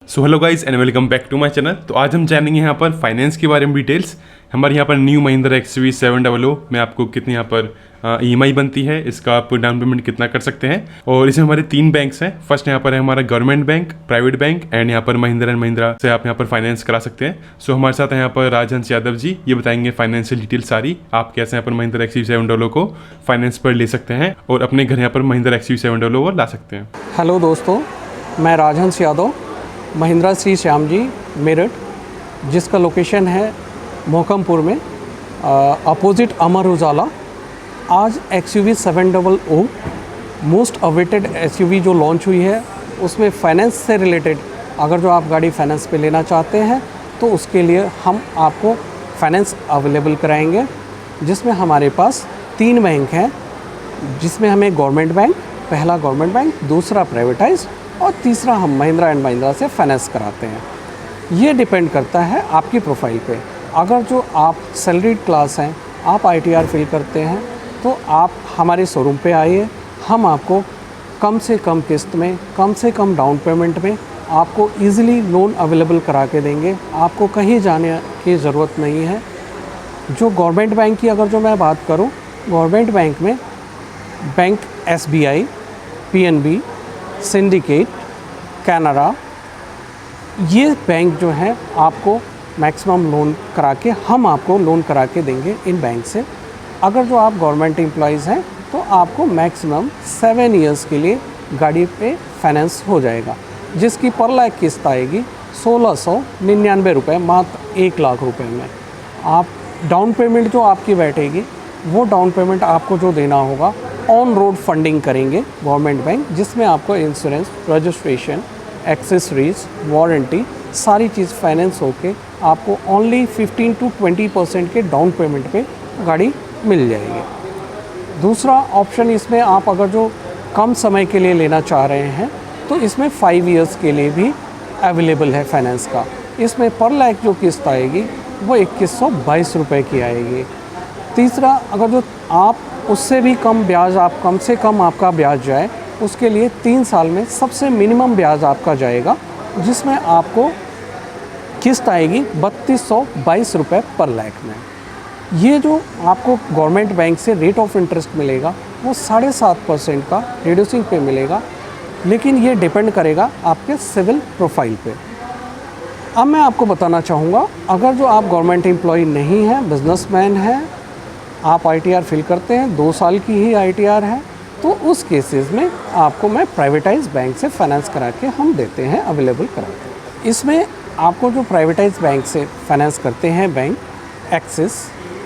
So hello guys and welcome back to my channel. तो आज हम जानेंगे यहाँ पर फाइनेंस के बारे में डिटेल्स। हमारे यहाँ पर न्यू महिंद्रा XUV 700 में आपको कितनी यहाँ पर EMI बनती है, इसका आप डाउन पेमेंट कितना कर सकते हैं। और इसमें हमारे 3 बैंक्स हैं। फर्स्ट यहाँ पर है हमारा government bank, private bank and यहाँ पर महिंद्रा एंड महिंद्रा से आप यहाँ पर फाइनेंस करा सकते हैं। सो हमारे साथ हैं यहाँ पर राजहंस यादव जी, ये बताएंगे फाइनेंशियल डिटेल सारी, आप कैसे यहाँ पर महिंद्रा XUV 700 को फाइनेंस पर ले सकते हैं और अपने घर यहाँ पर महिंद्रा XUV 700 को ला सकते हैं। हेलो दोस्तों, मैं राजहंस यादव, महिंद्रा श्री श्याम जी मेरठ, जिसका लोकेशन है मोहकमपुर में अपोजिट अमर उजाला। आज XUV 700 मोस्ट अवेटेड SUV जो लॉन्च हुई है, उसमें फाइनेंस से रिलेटेड अगर जो आप गाड़ी फाइनेंस पे लेना चाहते हैं तो उसके लिए हम आपको फाइनेंस अवेलेबल कराएंगे, जिसमें हमारे पास 3 बैंक हैं, जिसमें हमें गवर्नमेंट बैंक, पहला गवर्नमेंट बैंक, दूसरा प्राइवेटाइज और तीसरा हम महिंद्रा एंड महिंद्रा से फाइनेंस कराते हैं। ये डिपेंड करता है आपकी प्रोफाइल पे। अगर जो आप सैलरीड क्लास हैं, आप ITR फिल करते हैं, तो आप हमारे शोरूम पे आइए। हम आपको कम से कम किस्त में, कम से कम डाउन पेमेंट में आपको इजीली लोन अवेलेबल करा के देंगे। आपको कहीं जाने की ज़रूरत नहीं है। जो गवर्नमेंट बैंक की अगर जो मैं बात करूँ, गवर्नमेंट बैंक में bank SBI, PNB, syndicate, Canara, ये बैंक जो है आपको मैक्सिमम लोन करा के, हम आपको लोन करा के देंगे इन बैंक से। अगर जो आप गवर्नमेंट एम्प्लॉइज़ हैं तो आपको मैक्सिमम 7 इयर्स के लिए गाड़ी पे फाइनेंस हो जाएगा, जिसकी पर लाख किस्त आएगी 1699 रुपये, मात्र 1 लाख रुपए में। आप डाउन पेमेंट जो आपकी बैठेगी, वो डाउन पेमेंट आपको जो देना होगा ऑन रोड फंडिंग करेंगे गवर्नमेंट बैंक, जिसमें आपको इंश्योरेंस, रजिस्ट्रेशन, एक्सेसरीज, वारंटी, सारी चीज़ फाइनेंस होके आपको ओनली 15 to 20% के डाउन पेमेंट पे गाड़ी मिल जाएगी। दूसरा ऑप्शन इसमें आप अगर जो कम समय के लिए लेना चाह रहे हैं तो इसमें 5 इयर्स के लिए भी अवेलेबल है फाइनेंस का। इसमें पर लाख जो किस्त आएगी वो 2122 रुपये की आएगी। तीसरा, अगर जो आप उससे भी कम ब्याज, आप कम से कम आपका ब्याज जाए, उसके लिए 3 साल में सबसे मिनिमम ब्याज आपका जाएगा, जिसमें आपको किस्त आएगी 3222 रुपये पर लाख में। ये जो आपको गवर्नमेंट बैंक से रेट ऑफ इंटरेस्ट मिलेगा वो 7.5% का रिड्यूसिंग पे मिलेगा, लेकिन ये डिपेंड करेगा आपके सिविल प्रोफाइल पे। अब मैं आपको बताना चाहूँगा, अगर जो आप गवर्नमेंट एम्प्लॉय नहीं हैं, बिजनेसमैन हैं, आप ITR फिल करते हैं, 2 साल की ही ITR है, तो उस केसेस में आपको मैं प्राइवेटाइज बैंक से फाइनेंस करा के हम देते हैं, अवेलेबल कराते हैं। इसमें आपको जो प्राइवेटाइज बैंक से फाइनेंस करते हैं बैंक, एक्सिस,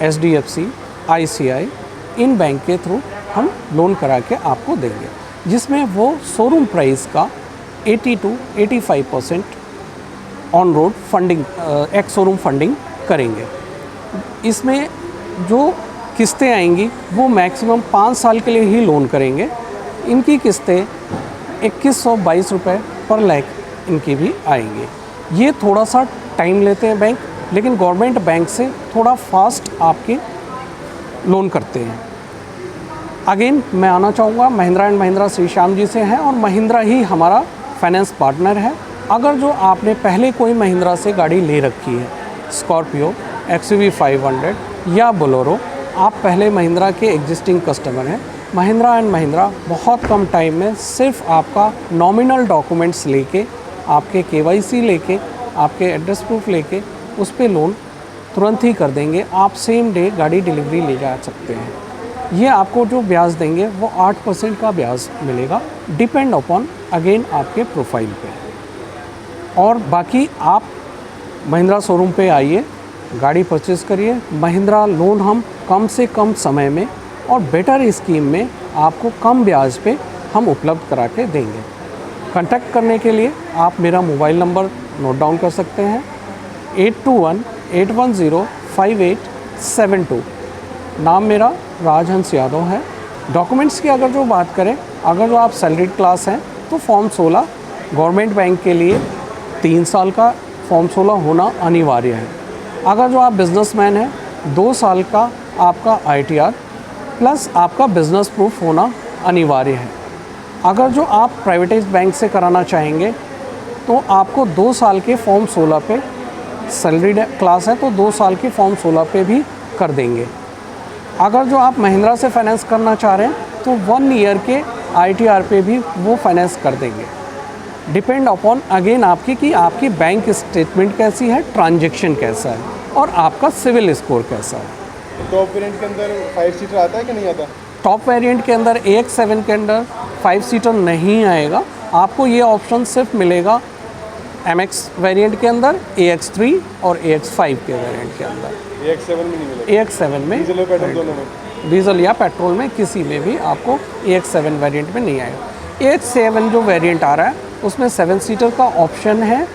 SDFC, ICI, इन बैंक के थ्रू हम लोन करा के आपको देंगे, जिसमें वो शोरूम प्राइस का 80 to 85% on road funding, ex showroom funding करेंगे। इसमें जो किस्तें आएंगी वो मैक्सिमम 5 साल के लिए ही लोन करेंगे। इनकी किस्तें 2122 रुपये पर लाख इनकी भी आएंगी। ये थोड़ा सा टाइम लेते हैं बैंक, लेकिन गवर्नमेंट बैंक से थोड़ा फास्ट आपके लोन करते हैं। अगेन मैं आना चाहूँगा, महिंद्रा एंड महिंद्रा श्री श्याम जी से हैं और महिंद्रा ही हमारा फाइनेंस पार्टनर है। अगर जो आपने पहले कोई महिंद्रा से गाड़ी ले रखी है, स्कॉर्पियो, XUV 500 या बोलेरो, आप पहले महिंद्रा के एग्जिस्टिंग कस्टमर हैं, महिंद्रा एंड महिंद्रा बहुत कम टाइम में सिर्फ आपका नॉमिनल डॉक्यूमेंट्स लेके, आपके KYC लेके, आपके एड्रेस प्रूफ लेके उस पर लोन तुरंत ही कर देंगे। आप सेम डे गाड़ी डिलीवरी ले जा सकते हैं। ये आपको जो ब्याज देंगे वो 8% का ब्याज मिलेगा, डिपेंड अपॉन अगेन आपके प्रोफाइल पे। और बाकी आप महिंद्रा शोरूम पे आइए, गाड़ी परचेज़ करिए। महिंद्रा लोन हम कम से कम समय में और बेटर स्कीम में आपको कम ब्याज पे हम उपलब्ध करा के देंगे। कांटेक्ट करने के लिए आप मेरा मोबाइल नंबर नोट डाउन कर सकते हैं, 8218105872। नाम मेरा राजहंस यादव है। डॉक्यूमेंट्स की अगर जो बात करें, अगर जो आप सैलरीड क्लास हैं तो फॉर्म 16 गवर्नमेंट बैंक के लिए 3 साल का फॉर्म 16 होना अनिवार्य है। अगर जो आप बिजनेसमैन हैं, 2 साल का आपका ITR प्लस आपका बिजनेस प्रूफ होना अनिवार्य है। अगर जो आप प्राइवेटाइज बैंक से कराना चाहेंगे तो आपको 2 साल के फॉर्म 16 पे सैलरीड क्लास है तो 2 साल के फॉर्म 16 पे भी कर देंगे। अगर जो आप महिंद्रा से फाइनेंस करना चाह रहे हैं तो 1 ईयर के ITR पे भी वो फाइनेंस कर देंगे। डिपेंड अपॉन अगेन आपकी कि आपकी बैंक स्टेटमेंट कैसी है, ट्रांजैक्शन कैसा है और आपका सिविल स्कोर कैसा है। टॉप वेरिएंट के अंदर 5 सीटर आता है कि नहीं आता? टॉप वेरिएंट के अंदर AX7 के अंदर 5 सीटर नहीं आएगा। आपको ये ऑप्शन सिर्फ मिलेगा MX वेरिएंट के अंदर, AX3 और AX5 के वेरिएंट के अंदर। AX7 में नहीं मिलेगा? AX7 में डीजल और पेट्रोल दोनों में? डीजल या पेट्रोल में किसी में भी आपको AX7 वेरिएंट में नहीं आएगा। AX7 जो वेरिएंट आ रहा है उसमें 7 सीटर का ऑप्शन है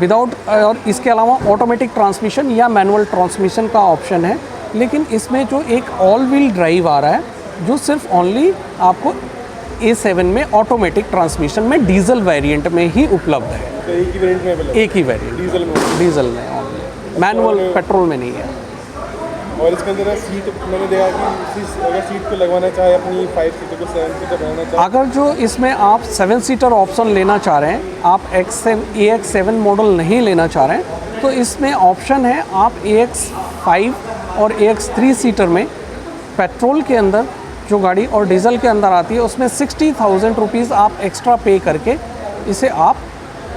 विदाउट, और इसके अलावा ऑटोमेटिक ट्रांसमिशन या मैनुअल ट्रांसमिशन का ऑप्शन है। लेकिन इसमें जो एक ऑल व्हील ड्राइव आ रहा है जो सिर्फ ओनली आपको A7 में ऑटोमेटिक ट्रांसमिशन में डीजल वेरिएंट में ही उपलब्ध है। तो एक ही वेरिएंट में अवेलेबल? एक ही वेरिएंट डीजल में? डीजल में ओनली, मैनुअल पेट्रोल में नहीं है। और इसके अंदर सीट मैंने देखा कि अगर सीट को लगवाना चाहे अपनी 5 सीटर को 7 सीटर बनाना चाहे, अगर जो इसमें आप 7 सीटर ऑप्शन लेना चाह रहे हैं, आप AX7 मॉडल नहीं लेना चाह रहे हैं तो इसमें ऑप्शन है आप AX5 और AX3 सीटर में पेट्रोल के अंदर जो गाड़ी और डीजल के अंदर आती है उसमें 60,000 रुपीज़ आप एक्स्ट्रा पे करके इसे आप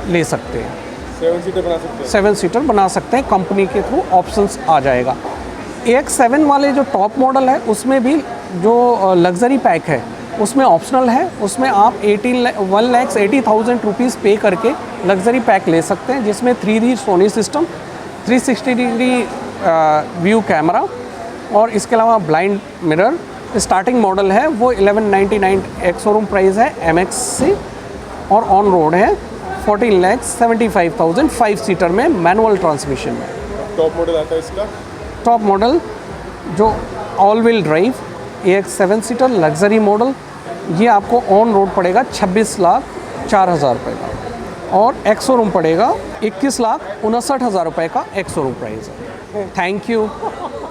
ले सकते हैं। 7 सीटर बना सकते हैं? 7 सीटर बना सकते हैं, कंपनी के थ्रू ऑप्शंस आ जाएगा। AX7 वाले जो टॉप मॉडल है उसमें भी जो लग्जरी पैक है उसमें ऑप्शनल है, उसमें आप 1,80,000 रुपीज़ पे करके लग्जरी पैक ले सकते हैं जिसमें 3D Sony system, 360 degree view camera और इसके अलावा ब्लाइंड मिरर। स्टार्टिंग मॉडल है वो 1199 एक्स शोरूम प्राइस है MX से और ऑन रोड है 14,75,000 5 सीटर में मैनुअल ट्रांसमिशन में। टॉप मॉडल आता है इसका? टॉप मॉडल जो all wheel drive AX7 seater luxury model ये आपको ऑन रोड पड़ेगा 26,04,000 रुपये का और एक्स शोरूम पड़ेगा 21,59,000 रुपये का एक्स शोरूम प्राइस है। Thank you.